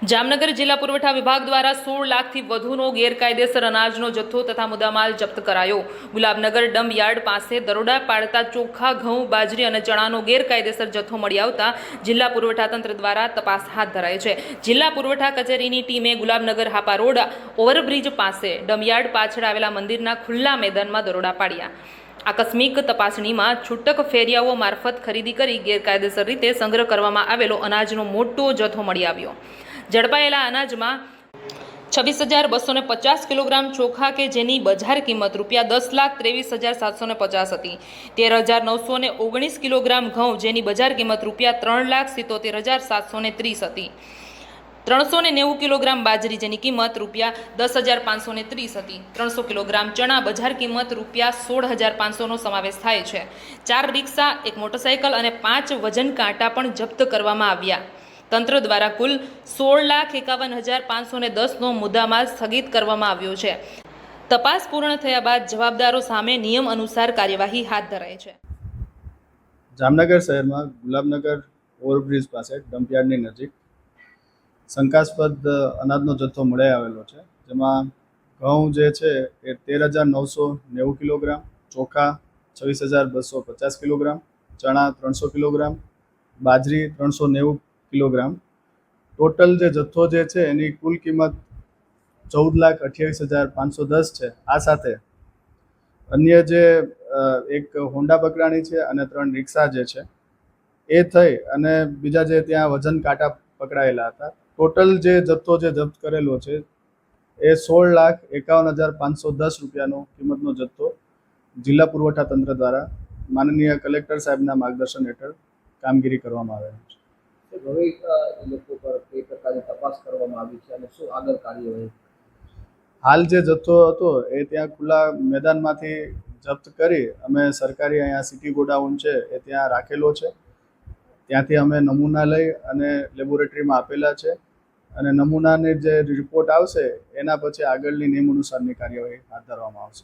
જામનગર જિલ્લા પુરવઠા વિભાગ દ્વારા 16 લાખથી વધુનો ગેરકાયદેસર અનાજનો જથ્થો તથા મુદ્દામાલ જપ્ત કરાયો। ગુલાબનગર ડમ્પ યાર્ડ પાસે દરોડા પાડતા ચોખા, ઘઉં, બાજરી અને ચણાનો ગેરકાયદેસર જથ્થો મળી આવતા જિલ્લા પુરવઠા તંત્ર દ્વારા તપાસ હાથ ધરાઈ છે। જિલ્લા પુરવઠા કચેરીની ટીમે ગુલાબનગર હાપા રોડ ઓવરબ્રિજ પાસે ડમ્પ યાર્ડ પાછળ આવેલા મંદિરના ખુલ્લા મેદાનમાં દરોડા પાડ્યા। આકસ્મિક તપાસણીમાં છૂટક ફેરિયાઓ મારફત ખરીદી કરી ગેરકાયદેસર રીતે સંગ્રહ કરવામાં આવેલો અનાજનો મોટો જથ્થો મળી આવ્યો। ઝડપાયેલા અનાજમાં 26,250 કિલોગ્રામ ચોખા કે જેની બજાર કિંમત ₹10,23,750 હતી, 13,919 કિલોગ્રામ ઘઉં જેની બજાર કિંમત ₹3,77,730 હતી, 390 કિલોગ્રામ બાજરી જેની કિંમત ₹10,530 હતી, 300 કિલોગ્રામ ચણા બજાર કિંમત ₹16,500નો સમાવેશ થાય છે। 4 રિક્ષા, એક મોટરસાઇકલ અને 5 વજન કાંટા પણ જપ્ત કરવામાં આવ્યા। તંત્ર દ્વારા કુલ 16,51,510નો મુદ્દામાલ સ્થગિત કરવામાં આવ્યો છે। તપાસ પૂર્ણ થયા બાદ જવાબદારો સામે નિયમ અનુસાર કાર્યવાહી હાથ ધરાઈ છે। જામનગર શહેરમાં ગુલાબનગર ઓવરબ્રિજ પાસે ડમ્પયાર્ડની નજીક શંકાસ્પદ અનાજનો જથ્થો મળી આવેલો છે, જેમાં ઘઉં જે છે એ 13,990 કિલોગ્રામ, ચોખા 26,250 કિલોગ્રામ, ચણા 300 કિલોગ્રામ, બાજરી 390 કિલોગ્રામ, ટોટલ જે જથ્થો જે છે એની કુલ કિંમત 14,28,510 છે। આ સાથે અન્ય જે એક હોન્ડા બકરાણી છે અને 3 રિક્ષા જે છે એ થઈ અને બીજા જે ત્યાં વજન કાંટા પકડાયેલા હતા, ટોટલ જે જથ્થો જે જપ્ત કરેલો છે એ 16,51,510 રૂપિયાનો કિંમતનો જથ્થો જિલ્લા પુરવઠા તંત્ર દ્વારા માનનીય કલેક્ટર સાહેબના માર્ગદર્શન હેઠળ કામગીરી કરવામાં આવેલી છે। હવે લોકો પર કઈ પ્રકારની તપાસ કરવામાં આવી છે અને શું આગળ કાર્યવાહી? હાલ જે જથ્થો હતો એ ત્યાં ખુલ્લા મેદાનમાંથી જપ્ત કરી અમે સરકારી અહીંયા સિટી ગોડાઉન છે એ ત્યાં રાખેલો છે। ત્યાંથી અમે નમૂના લઈ અને લેબોરેટરીમાં આપેલા છે અને નમૂનાની જે રિપોર્ટ આવશે એના પછી આગળની નિયમ અનુસારની કાર્યવાહી હાથ ધરવામાં આવશે।